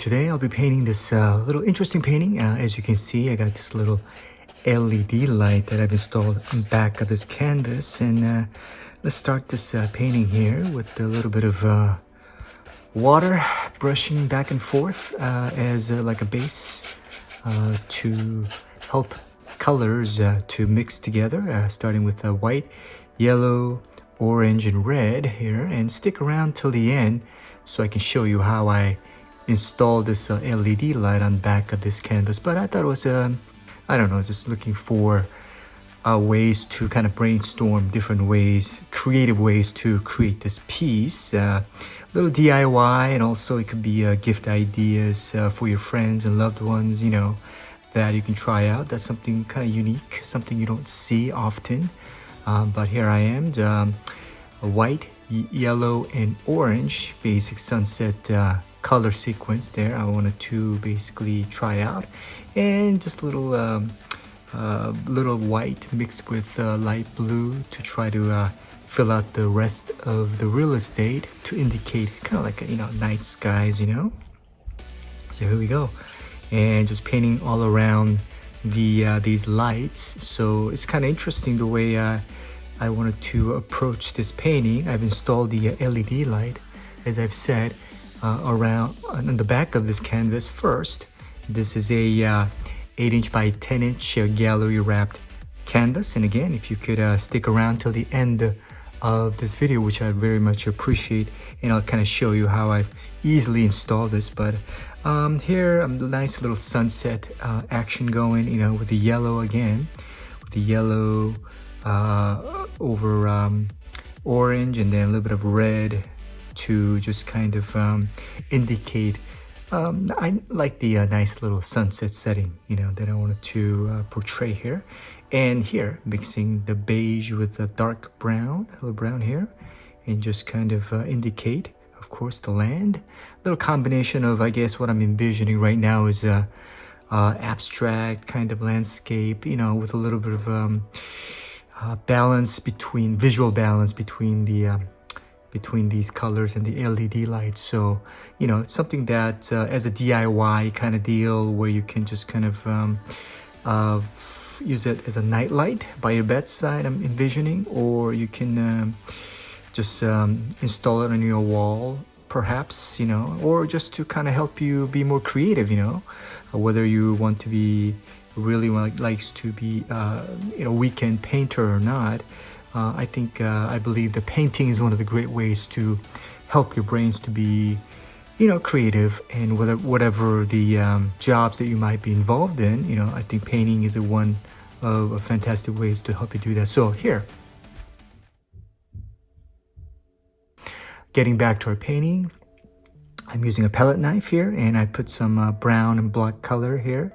today I'll be painting this little interesting painting. As you can see, I got this little LED light that I've installed on the back of this canvas. And let's start this painting here with a little bit of water brushing back and forth as like a base to help colors to mix together, starting with white, yellow, orange, and red here. And stick around till the end so I can show you how I installed this LED light on the back of this canvas. But I thought it was, I don't know, just looking for ways to kind of brainstorm different ways, creative ways to create this piece. Little DIY, and also it could be gift ideas for your friends and loved ones, you know, that you can try out. That's something kind of unique, something you don't see often. But here I am, a white, yellow, and orange basic sunset color sequence there. I wanted to basically try out, and just a little little white mixed with light blue to try to fill out the rest of the real estate to indicate kind of like a, you know, night skies, you know. So here we go, and just painting all around the these lights. So it's kind of interesting the way I wanted to approach this painting. I've installed the LED light, as I've said, around on the back of this canvas first. This is a 8" by 10" gallery wrapped canvas. And again, if you could stick around till the end of this video, which I very much appreciate, and I'll kind of show you how I've easily installed this. But here, the nice little sunset action going, you know, with the yellow again, with the yellow over orange, and then a little bit of red to just kind of indicate I like the nice little sunset setting, you know, that I wanted to portray here. And here, mixing the beige with the dark brown, a little brown here, and just kind of indicate, of course, the land. Little combination of, I guess, what I'm envisioning right now is a abstract kind of landscape, you know, with a little bit of balance between, visual balance between the between these colors and the LED lights. So, you know, it's something that as a DIY kind of deal, where you can just kind of use it as a night light by your bedside, I'm envisioning, or you can just install it on your wall, perhaps, you know, or just to kind of help you be more creative, you know, whether you want to be really likes to be you know, weekend painter or not. I think, I believe the painting is one of the great ways to help your brains to be, you know, creative, and whatever the jobs that you might be involved in, you know, I think painting is one of fantastic ways to help you do that. So here, getting back to our painting, I'm using a palette knife here, and I put some brown and black color here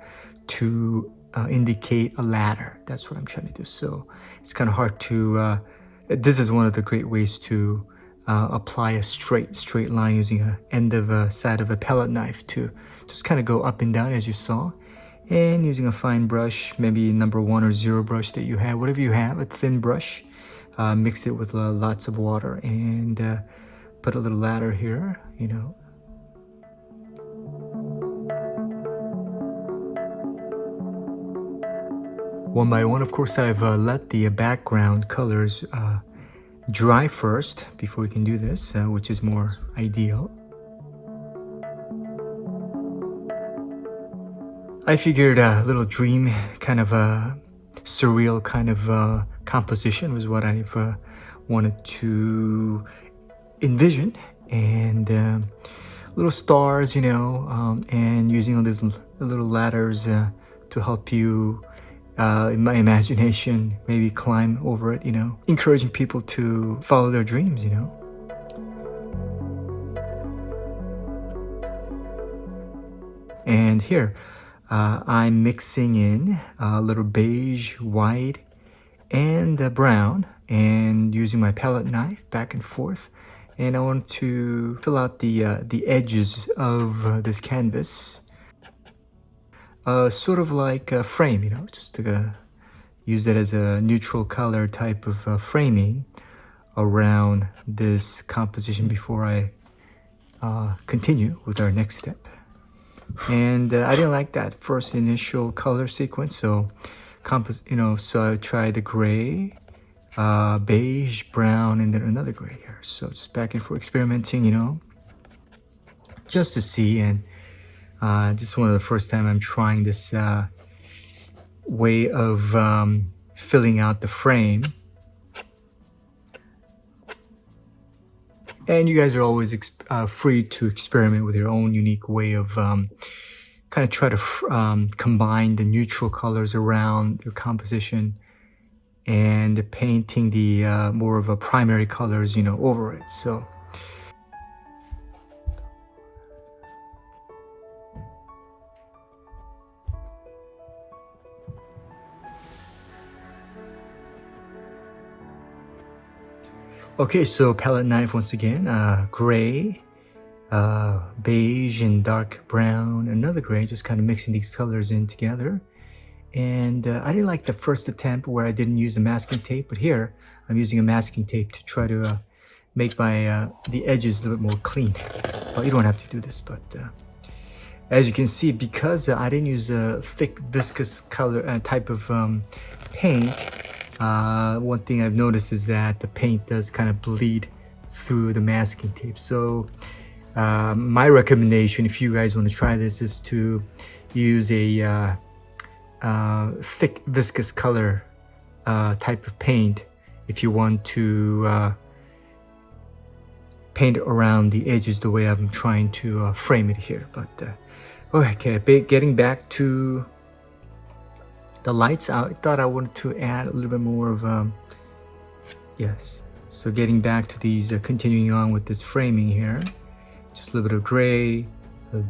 to indicate a ladder. That's what I'm trying to do. So it's kind of hard to this is one of the great ways to apply a straight line using a end of a side of a palette knife to just kind of go up and down, as you saw. And using a fine brush, maybe number 1 or 0 brush that you have, whatever you have, a thin brush, mix it with lots of water, and put a little ladder here, you know. One by one, of course, I've let the background colors dry first before we can do this, which is more ideal. I figured a little dream, kind of a surreal kind of composition was what I've wanted to envision, and little stars, you know, and using all these little ladders to help you, in my imagination, maybe climb over it, you know, encouraging people to follow their dreams, you know. And here, I'm mixing in a little beige, white, and brown, and using my palette knife back and forth. And I want to fill out the edges of this canvas. Sort of like a frame, you know, just to use it as a neutral color type of framing around this composition before I continue with our next step. And I didn't like that first initial color sequence, so so I tried the gray, beige, brown, and then another gray here. So just back and forth experimenting, just to see. And this is one of the first time I'm trying this way of filling out the frame. And you guys are always free to experiment with your own unique way of kind of try to combine the neutral colors around your composition and painting the more of a primary colors, over it. So okay, so palette knife once again, gray, beige and dark brown, another gray, just kind of mixing these colors in together. And I didn't like the first attempt where I didn't use a masking tape, but here I'm using a masking tape to try to make my the edges a little bit more clean. But you don't have to do this, but as you can see, because I didn't use a thick viscous color type of paint, one thing I've noticed is that the paint does kind of bleed through the masking tape. So my recommendation, if you guys want to try this, is to use a thick viscous color type of paint if you want to paint around the edges the way I'm trying to frame it here. But okay, getting back to the lights, I thought I wanted to add a little bit more of yes, so getting back to these, continuing on with this framing here, just a little bit of gray,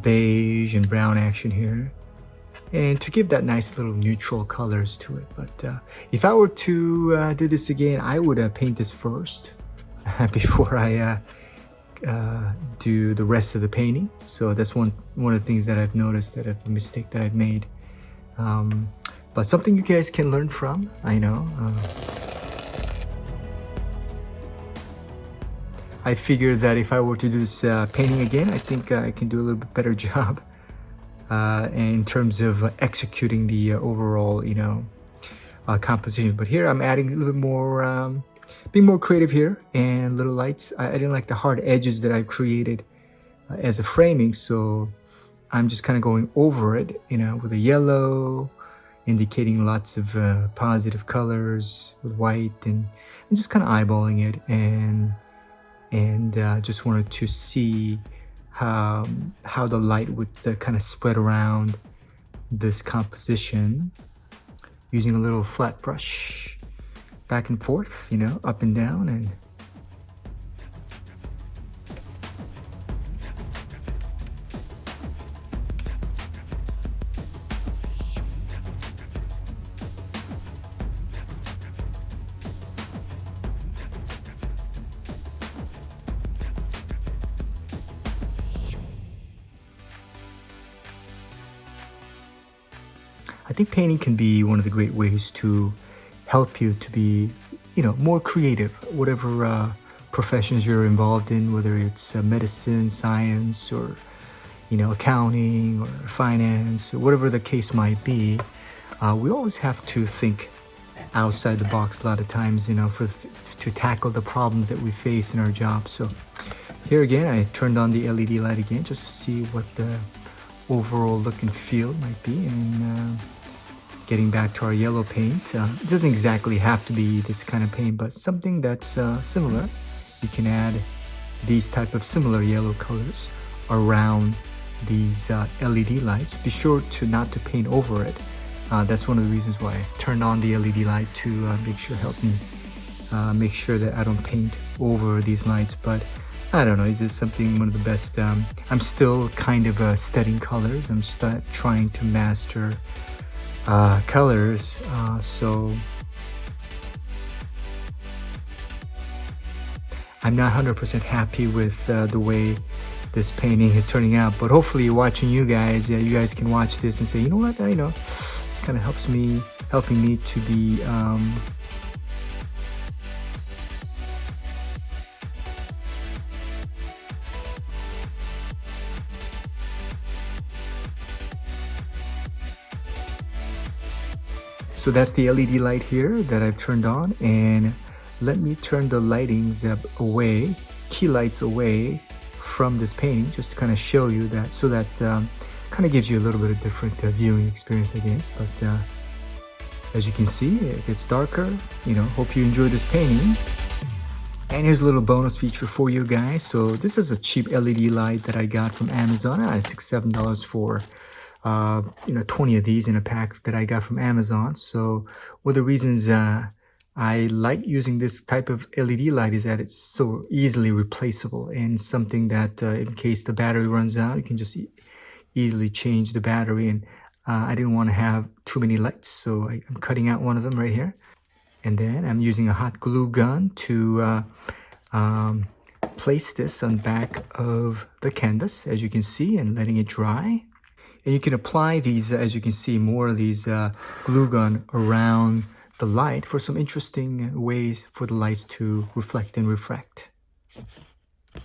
beige and brown action here, and to give that nice little neutral colors to it. But if I were to do this again, I would paint this first before I do the rest of the painting. So that's one of the things that I've noticed, that a mistake that I've made, but something you guys can learn from, I know. I figured that if I were to do this painting again, I think I can do a little bit better job in terms of executing the overall, composition. But here I'm adding a little bit more, being more creative here, and little lights. I didn't like the hard edges that I've created as a framing, so I'm just kind of going over it, with a yellow, indicating lots of positive colors with white, and just kind of eyeballing it, and just wanted to see how the light would kind of spread around this composition, using a little flat brush back and forth, up and down. And I think painting can be one of the great ways to help you to be, more creative, whatever professions you're involved in, whether it's medicine, science, or, accounting or finance, or whatever the case might be. We always have to think outside the box a lot of times, to tackle the problems that we face in our jobs. So here again, I turned on the LED light again just to see what the overall look and feel might be. And getting back to our yellow paint, it doesn't exactly have to be this kind of paint, but something that's similar. You can add these type of similar yellow colors around these LED lights. Be sure to not to paint over it. That's one of the reasons why I turned on the LED light, to help me make sure that I don't paint over these lights. But I don't know, is this something, one of the best? I'm still kind of studying colors. I'm trying to master colors, so I'm not 100% happy with the way this painting is turning out. But hopefully, watching you guys can watch this and say, you know what, this kind of helping me to be So that's the LED light here that I've turned on, and let me turn the lightings away, key lights away from this painting, just to kind of show you that, so that kind of gives you a little bit of different viewing experience, I guess. But as you can see, it gets darker. Hope you enjoy this painting. And here's a little bonus feature for you guys. So this is a cheap LED light that I got from Amazon. $6-7 for 20 of these in a pack that I got from Amazon. So one of the reasons I like using this type of LED light is that it's so easily replaceable, and something that in case the battery runs out, you can just easily change the battery. And I didn't want to have too many lights, so I'm cutting out one of them right here. And then I'm using a hot glue gun to place this on the back of the canvas, as you can see, and letting it dry. And you can apply these, as you can see, more of these glue gun around the light for some interesting ways for the lights to reflect and refract.